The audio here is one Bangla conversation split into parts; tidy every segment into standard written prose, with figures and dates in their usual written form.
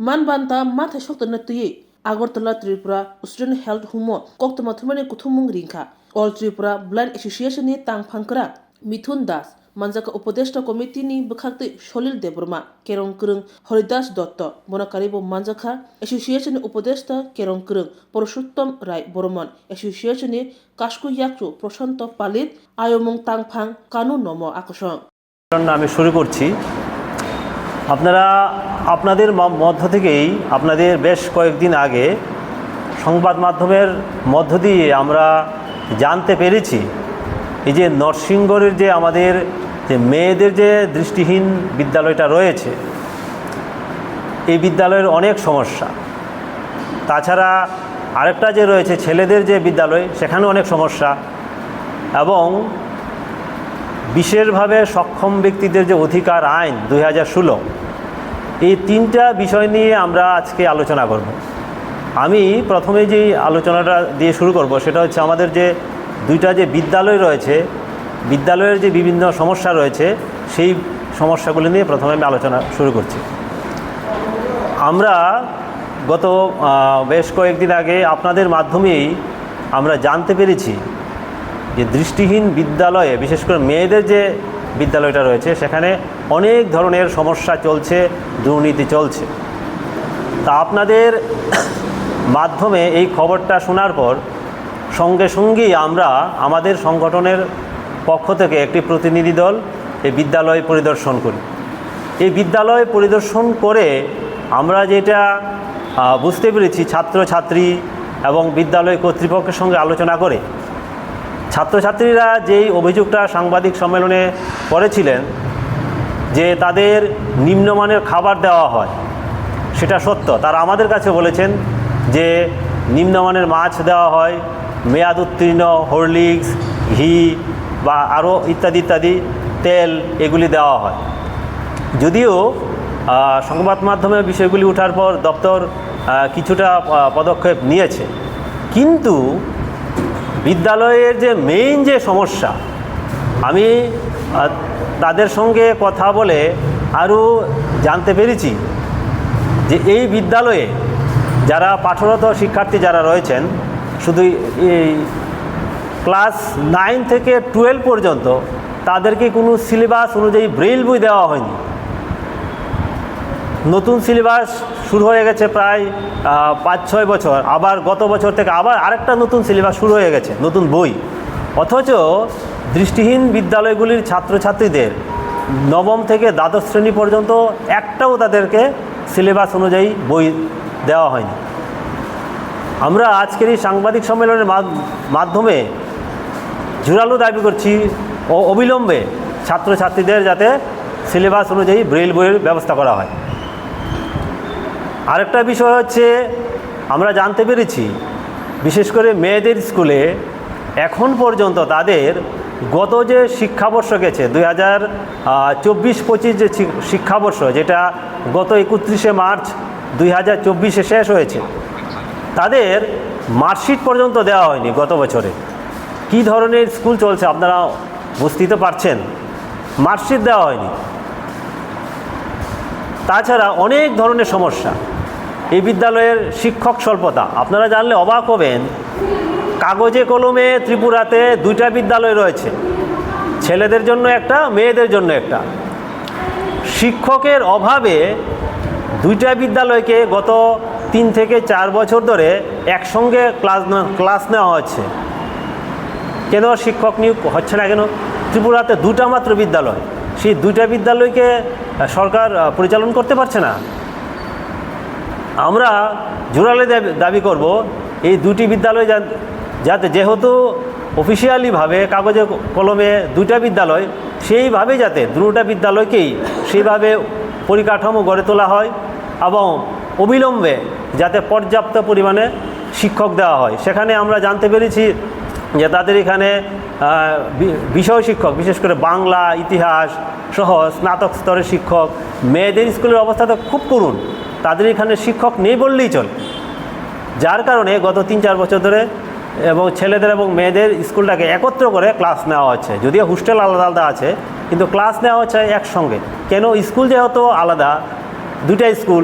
মানবান্তা মাথায় শক্ত না তুই Agartala Tripura student health home কক্তমা থুমানি কুথুমুং রিংখা অল ত্রিপুরা ব্লাইন্ড এসোসিয়েशन नि तांगफांकरा मिथुन दास मानजाका उपदेष्टा कमिटी नि बखाक्ति सलिल देबरमा केरं करं हरिदास दत्त बनकारिबो मानजाखा एसोसिएशन नि उपदेष्टा केरं करं पुरुषोत्तम राय बर्मन एसोसिएशन नि कास्कु याकु प्रशांत पालित आयमुं तांगफां कानु नम आकर्षण আমি শুরু করছি। আপনারা আপনাদের মধ্য থেকেই আপনাদের বেশ কয়েকদিন আগে সংবাদ মাধ্যমের মধ্য দিয়ে আমরা জানতে পেরেছি এই যে নরসিংগড়ের যে আমাদের যে মেয়েদের যে দৃষ্টিহীন বিদ্যালয়টা রয়েছে, এই বিদ্যালয়ের অনেক সমস্যা। তাছাড়া আরেকটা যে রয়েছে ছেলেদের যে বিদ্যালয়, সেখানে অনেক সমস্যা, এবং বিশেষভাবে সক্ষম ব্যক্তিদের যে অধিকার আইন 2016, এই তিনটা বিষয় নিয়ে আমরা আজকে আলোচনা করব। আমি প্রথমে যে আলোচনাটা দিয়ে শুরু করব সেটা হচ্ছে আমাদের যে দুইটা যে বিদ্যালয় রয়েছে, বিদ্যালয়ের যে বিভিন্ন সমস্যা রয়েছে, সেই সমস্যাগুলি নিয়ে প্রথমে আমি আলোচনা শুরু করছি। আমরা গত বেশ কয়েকদিন আগে আপনাদের মাধ্যমেই আমরা জানতে পেরেছি যে দৃষ্টিহীন বিদ্যালয়ে, বিশেষ করে মেয়েদের যে বিদ্যালয়টা রয়েছে, সেখানে অনেক ধরনের সমস্যা চলছে, দুর্নীতি চলছে। তা আপনাদের মাধ্যমে এই খবরটা শোনার পর সঙ্গে সঙ্গেই আমরা আমাদের সংগঠনের পক্ষ থেকে একটি প্রতিনিধি দল এই বিদ্যালয় পরিদর্শন করি। এই বিদ্যালয় পরিদর্শন করে আমরা যেটা বুঝতে পেরেছি, ছাত্রছাত্রী এবং বিদ্যালয় কর্তৃপক্ষের সঙ্গে আলোচনা করে ছাত্রছাত্রীরা যেই অভিযোগটা সাংবাদিক সম্মেলনে করেছিলেন যে তাদের নিম্নমানের খাবার দেওয়া হয়, সেটা সত্য। তারা আমাদের কাছে বলেছেন যে নিম্নমানের মাছ দেওয়া হয়, মেয়াদ উত্তীর্ণ হরলিক্স, ঘি বা আরও ইত্যাদি ইত্যাদি তেল, এগুলি দেওয়া হয়। যদিও সংবাদ মাধ্যমে বিষয়গুলি ওঠার পর দপ্তর কিছুটা পদক্ষেপ নিয়েছে, কিন্তু বিদ্যালয়ের যে মেইন যে সমস্যা, আমি তাদের সঙ্গে কথা বলে আরও জানতে পেরেছি যে এই বিদ্যালয়ে যারা পাঠরত শিক্ষার্থী যারা রয়েছেন, শুধু এই ক্লাস 9 থেকে 12 পর্যন্ত তাদেরকে কোনো সিলেবাস অনুযায়ী ব্রেইল বই দেওয়া হয়নি। নতুন সিলেবাস শুরু হয়ে গেছে প্রায় 5-6 বছর, আবার গত বছর থেকে আবার আরেকটা নতুন সিলেবাস শুরু হয়ে গেছে, নতুন বই। অথচ দৃষ্টিহীন বিদ্যালয়গুলির ছাত্রছাত্রীদের নবম থেকে দ্বাদশ শ্রেণী পর্যন্ত একটাও তাদেরকে সিলেবাস অনুযায়ী বই দেওয়া হয়নি। আমরা আজকের এই সাংবাদিক সম্মেলনের মাধ্যমে জোরালো দাবি করছি অবিলম্বে ছাত্রছাত্রীদের যাতে সিলেবাস অনুযায়ী ব্রেইল বইয়ের ব্যবস্থা করা হয়। আরেকটা বিষয় হচ্ছে, আমরা জানতে পেরেছি বিশেষ করে মেয়েদের স্কুলে এখন পর্যন্ত তাদের গত যে শিক্ষাবর্ষ গেছে 2024-25 যে শিক্ষাবর্ষ, যেটা গত 31শে মার্চ 2024 শেষ হয়েছে, তাদের মার্কশিট পর্যন্ত দেওয়া হয়নি গত বছরে। কী ধরনের স্কুল চলছে আপনারা বুঝতেই তো পারছেন, মার্কশিট দেওয়া হয়নি। তাছাড়া অনেক ধরনের সমস্যা। এই বিদ্যালয়ের শিক্ষক স্বল্পতা, আপনারা জানলে অবাক হবেন, কাগজে কলমে ত্রিপুরাতে 2টা বিদ্যালয় রয়েছে, ছেলেদের জন্য একটা, মেয়েদের জন্য একটা। শিক্ষকের অভাবে 2টা বিদ্যালয়কে গত 3 থেকে 4 বছর ধরে একসঙ্গে ক্লাস নেওয়া হচ্ছে। কেন শিক্ষক নিয়োগ হচ্ছে না কেন? ত্রিপুরাতে 2টা মাত্র বিদ্যালয়, সেই 2টা বিদ্যালয়কে সরকার পরিচালন করতে পারছে না। আমরা জোরালো দাবি করব এই 2টি বিদ্যালয় যাতে, যেহেতু অফিসিয়ালিভাবে কাগজে কলমে 2টা বিদ্যালয়, সেইভাবে যাতে 2টা বিদ্যালয়কেই সেইভাবে পরিকাঠামো গড়ে তোলা হয় এবং অবিলম্বে যাতে পর্যাপ্ত পরিমাণে শিক্ষক দেওয়া হয়। সেখানে আমরা জানতে পেরেছি যে তাদের এখানে বিষয় শিক্ষক, বিশেষ করে বাংলা, ইতিহাস সহ স্নাতক স্তরের শিক্ষক, মেয়েদের স্কুলের অবস্থা তো খুব করুণ, তাদের এখানে শিক্ষক নেই বললেই চলে। যার কারণে গত 3-4 বছর ধরে এবং ছেলেদের এবং মেয়েদের স্কুলটাকে একত্র করে ক্লাস নেওয়া হচ্ছে। যদিও হোস্টেল আলাদা আলাদা আছে, কিন্তু ক্লাস নেওয়া হচ্ছে একসঙ্গে। কেন? স্কুল যেহেতু আলাদা, 2টা স্কুল,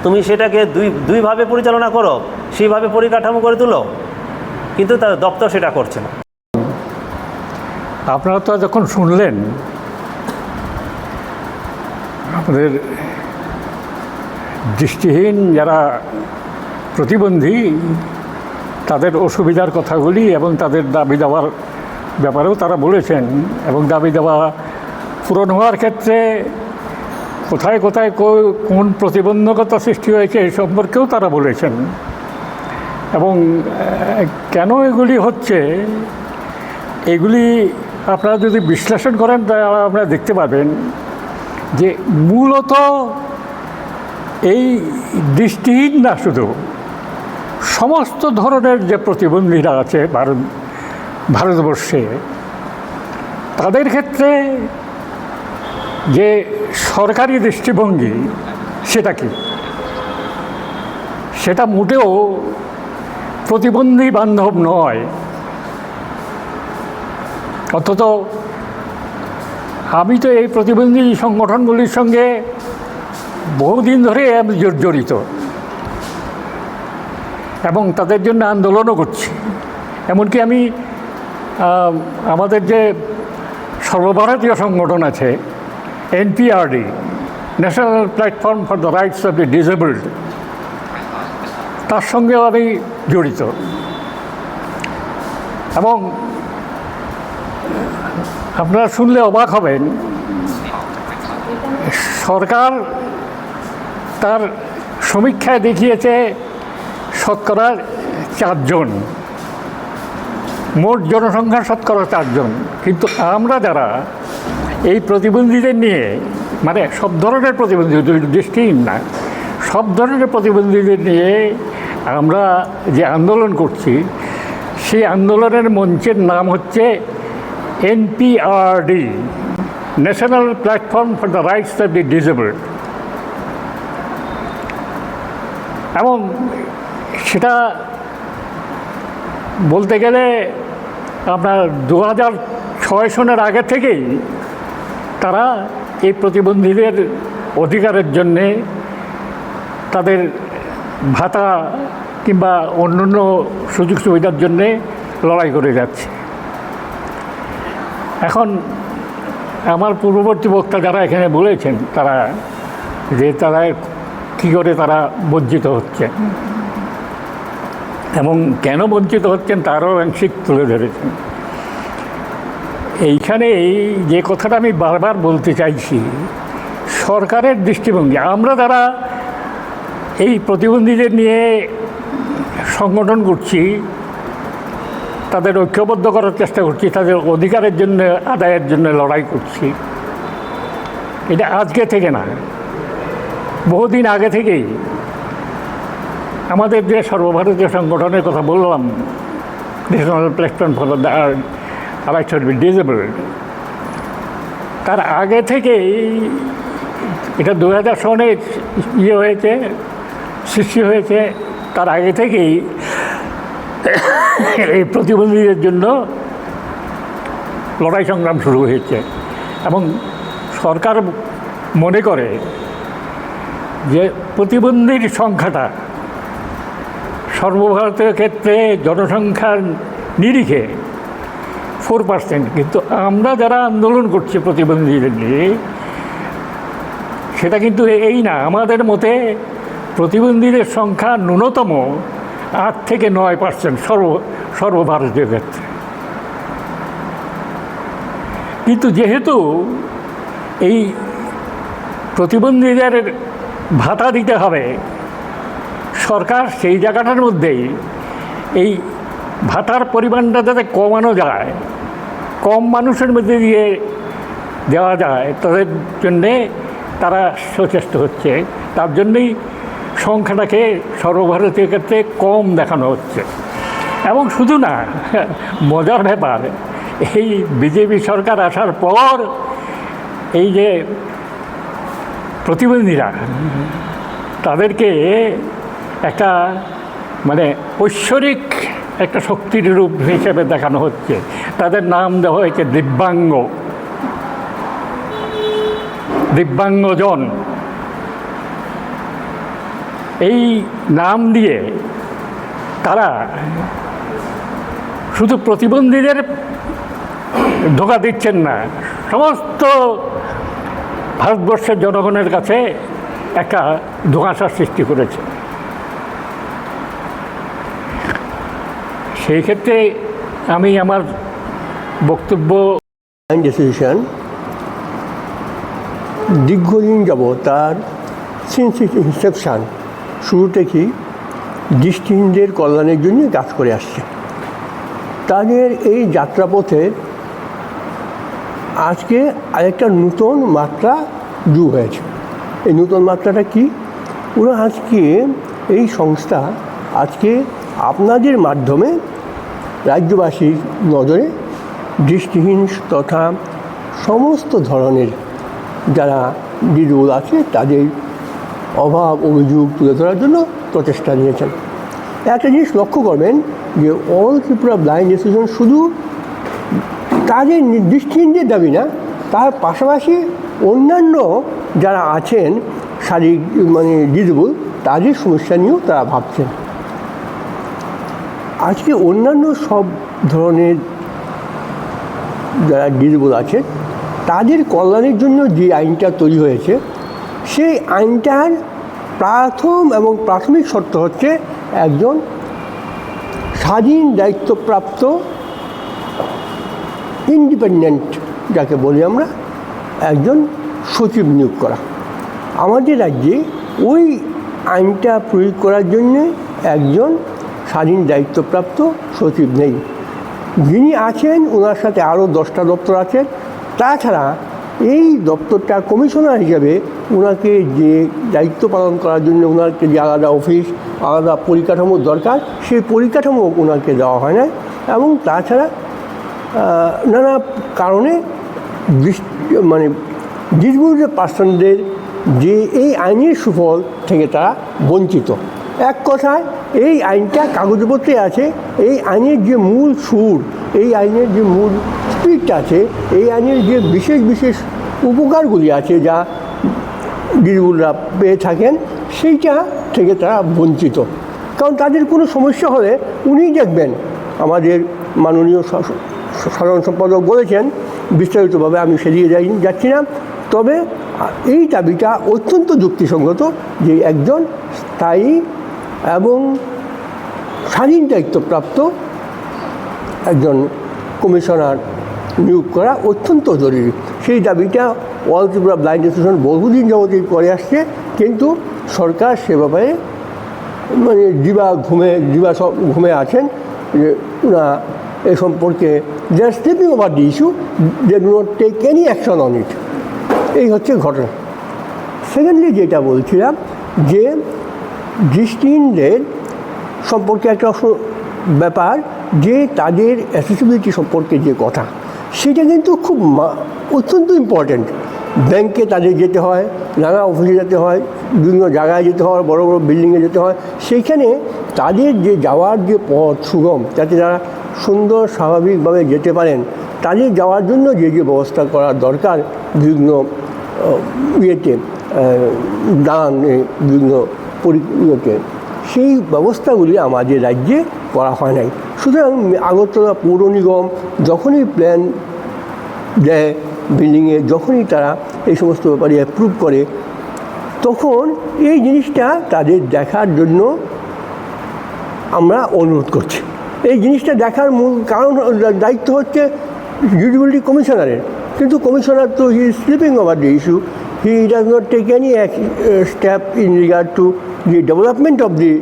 তুমি সেটাকে দুইভাবে পরিচালনা করো, সেইভাবে পরিকাঠামো করে তুলো, কিন্তু তার দপ্তর সেটা করছে না। আপনারা তো যখন শুনলেন আমাদের দৃষ্টিহীন যারা প্রতিবন্ধী তাদের অসুবিধার কথাগুলি এবং তাদের দাবি দেওয়ার ব্যাপারেও তারা বলেছেন, এবং দাবি দেওয়া পূরণ হওয়ার ক্ষেত্রে কোথায় কোথায় কোন প্রতিবন্ধকতা সৃষ্টি হয়েছে এই সম্পর্কেও তারা বলেছেন। এবং কেন এগুলি হচ্ছে এগুলি আপনারা যদি বিশ্লেষণ করেন তাহলে আপনারা দেখতে পাবেন যে মূলত এই দৃষ্টিহীন না, শুধু সমস্ত ধরনের যে প্রতিবন্ধীরা আছে ভারতবর্ষে, তাদের ক্ষেত্রে যে সরকারি দৃষ্টিভঙ্গি সেটা কি, সেটা মোটেও প্রতিবন্ধী বান্ধব নয়। অন্তত আমি তো এই প্রতিবন্ধী সংগঠনগুলির সঙ্গে বহুদিন ধরে আমি জড়িত এবং তাদের জন্য আন্দোলনও করছি। এমনকি আমি আমাদের যে সর্বভারতীয় সংগঠন আছে NPRD, national platform for the rights of the disabled, তার সঙ্গেও আমি জড়িত। এবং আপনারা শুনলে অবাক হবেন, সরকার তার সমীক্ষায় দেখিয়েছে শতকরা 4 জন, মোট জনসংখ্যার শতকরা 4 জন। কিন্তু আমরা যারা এই প্রতিবন্ধীদের নিয়ে, মানে সব ধরনের প্রতিবন্ধী, দৃষ্টিহীন না, সব ধরনের প্রতিবন্ধীদের নিয়ে আমরা যে আন্দোলন করছি, সেই আন্দোলনের মঞ্চের নাম হচ্ছে NPRD, national platform for the rights of the disabled. এবং সেটা বলতে গেলে আপনার 2006 সনের আগে থেকেই তারা এই প্রতিবন্ধীদের অধিকারের জন্যে, তাদের ভাতা কিংবা অন্যান্য সুযোগ সুবিধার জন্যে লড়াই করে যাচ্ছে। এখন আমার পূর্ববর্তী বক্তা যারা এখানে বলেছেন, তারা কী করে তারা বঞ্চিত হচ্ছে এবং কেন বঞ্চিত হচ্ছেন তারও আংশিক তুলে ধরেছেন। এইখানে যে কথাটা আমি বারবার বলতে চাইছি, সরকারের দৃষ্টিভঙ্গি, আমরা যারা এই প্রতিবন্ধীদের নিয়ে সংগঠন করছি, তাদের ঐক্যবদ্ধ করার চেষ্টা করছি, তাদের অধিকারের জন্য, আদায়ের জন্য লড়াই করছি, এটা আজকে থেকে না, বহুদিন আগে থেকেই আমাদের যে সর্বভারতীয় সংগঠনের কথা বললাম, national platform for the rights of the disabled, তার আগে থেকেই, এটা 2000 সনে হয়েছে, সৃষ্টি হয়েছে, তার আগে থেকেই এই প্রতিবন্ধীদের জন্য লড়াই সংগ্রাম শুরু হয়েছে। এবং সরকার মনে করে যে প্রতিবন্ধীর সংখ্যাটা সর্বভারতীয় ক্ষেত্রে জনসংখ্যার নিরিখে 4%, কিন্তু আমরা যারা আন্দোলন করছি প্রতিবন্ধীদের নিয়ে, সেটা কিন্তু এই না। আমাদের মতে প্রতিবন্ধীদের সংখ্যা ন্যূনতম 8 থেকে 9% সর্বভারতীয় ক্ষেত্রে। কিন্তু যেহেতু এই প্রতিবন্ধীদের ভাতা দিতে হবে, সরকার সেই জায়গাটার মধ্যেই এই ভাতার পরিমাণটা যাতে কমানো যায়, কম মানুষের মধ্যে দিয়ে দেওয়া যায়, তাদের জন্যে তারা সচেষ্ট হচ্ছে। তার জন্যই সংখ্যাটাকে সর্বভারতীয় ক্ষেত্রে কম দেখানো হচ্ছে। এবং শুধু না, মজার ব্যাপার, এই বিজেপি সরকার আসার পর এই যে প্রতিবন্ধীরা, তাদেরকে একটা মানে ঐশ্বরিক একটা শক্তির রূপ হিসেবে দেখানো হচ্ছে। তাদের নাম দেওয়া হয়েছে দিব্যাঙ্গজন। এই নাম দিয়ে তারা শুধু প্রতিবন্ধীদের ধোঁকা দিচ্ছেন না, সমস্ত ভারতবর্ষের জনগণের কাছে একটা ধোঁয়াশার সৃষ্টি করেছে। সেই ক্ষেত্রে আমি আমার বক্তব্য ডিসিশন দীর্ঘদিন যাব তার সিন্স ইনসেপশন শুরু থেকেই দৃষ্টিহীনদের কল্যাণের জন্য কাজ করে আসছে। তাদের এই যাত্রাপথে আজকে আরেকটা নূতন মাত্রা যোগ হয়েছে। এই নূতন মাত্রাটা কি? ওরা আজকে এই সংস্থা আজকে আপনাদের মাধ্যমে রাজ্যবাসীর নজরে দৃষ্টিহীন তথা সমস্ত ধরনের যারা ডিজেবল আছে তাদের অভাব অভিযোগ তুলে ধরার জন্য প্রচেষ্টা নিয়েছেন। একটা জিনিস লক্ষ্য করবেন যে অল ত্রিপুরা ব্লাইন্ড অ্যাসোসিয়েশন শুধু তাদের দৃষ্টিহীনদের দাবি না, তার পাশাপাশি অন্যান্য যারা আছেন শারীরিক ডিজেবল তাদের সমস্যা নিয়েও তারা ভাবছেন। আজকে অন্যান্য সব ধরনের যারা ডিজেবল আছে তাদের কল্যাণের জন্য যে আইনটা তৈরি হয়েছে সেই আইনটার প্রাথমিক শর্ত হচ্ছে একজন স্বাধীন দায়িত্বপ্রাপ্ত ইন্ডিপেন্ডেন্ট যাকে বলি আমরা একজন সচিব নিয়োগ করা। আমাদের রাজ্যে ওই আইনটা প্রয়োগ করার জন্যে একজন স্বাধীন দায়িত্বপ্রাপ্ত সচিব নেই। যিনি আছেন ওনার সাথে আরও 10টা দপ্তর আছেন। তাছাড়া এই দপ্তরটা কমিশনার হিসেবে ওনাকে যে দায়িত্ব পালন করার জন্য ওনাকে যে আলাদা অফিস আলাদা পরিকাঠামো দরকার সেই পরিকাঠামো ওনাকে দেওয়া হয় না। এবং তাছাড়া নানা কারণে ডিসেবলড পার্সনদের যে এই আইনের সুফল থেকে তারা বঞ্চিত। এক কথায় এই আইনটা কাগজপত্রে আছে, এই আইনের যে মূল সুর, এই আইনের যে মূল স্পিরিট আছে, এই আইনের যে বিশেষ বিশেষ উপকারগুলি আছে যা ডিসেবলরা পেয়ে থাকেন সেইটা থেকে তারা বঞ্চিত। কারণ তাদের কোনো সমস্যা হলে উনিই দেখবেন। আমাদের মাননীয় সাধারণ সম্পাদক বলেছেন বিস্তারিতভাবে, আমি সেদিকে যাচ্ছি না। তবে এই দাবিটা অত্যন্ত যুক্তিসঙ্গত যে একজন স্থায়ী এবং স্বাধীন দায়িত্বপ্রাপ্ত একজন কমিশনার নিয়োগ করা অত্যন্ত জরুরি। সেই দাবিটা অল ত্রিপুরা ব্লাইন্ড অ্যাসোসিয়েশন বহুদিন যাবতীয় করে আসছে, কিন্তু সরকার সে ব্যাপারে ঘুমে আছেন যে ওরা এ সম্পর্কে they are sleeping over the issue, they do not take any action on it. এই হচ্ছে ঘটনা। সেকেন্ডলি যেটা বলছিলাম যে দৃষ্টিহীনদের সম্পর্কে একটা ব্যাপার যে তাদের অ্যাসেসিবিলিটি সম্পর্কে যে কথা সেটা কিন্তু খুব অত্যন্ত ইম্পর্ট্যান্ট। ব্যাংকে তাদের যেতে হয়, নানা অফিসে যেতে হয়, বিভিন্ন জায়গায় যেতে হয়, বড় বড় বিল্ডিংয়ে যেতে হয়। সেইখানে তাদের যে যাওয়ার যে পথ সুগম, যাতে তারা সুন্দর স্বাভাবিকভাবে যেতে পারেন, তাদের যাওয়ার জন্য যে যে ব্যবস্থা করা দরকার বিভিন্ন দান বিভিন্ন ইয়েতে, সেই ব্যবস্থাগুলি আমাদের রাজ্যে করা হয় নাই। সুতরাং আগরতলা পৌর নিগম যখনই প্ল্যান দেয় বিল্ডিংয়ে, যখনই তারা এই সমস্ত ব্যাপারে অ্যাপ্রুভ করে, তখন এই জিনিসটা তাদের দেখার জন্য আমরা অনুরোধ করছি। এই জিনিসটা দেখার মূল কারণ দায়িত্ব হচ্ছে ডিসেবিলিটি কমিশনারের, কিন্তু কমিশনার তো he is sleeping over the issue, he does not take any step in regard to the development of the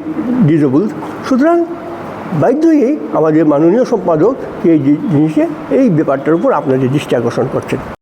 disabled. সুতরাং বাধ্যই আমাদের মাননীয় সম্পাদক এই জিনিসে এই ব্যাপারটার উপর আপনাদের দৃষ্টি আকর্ষণ করছেন।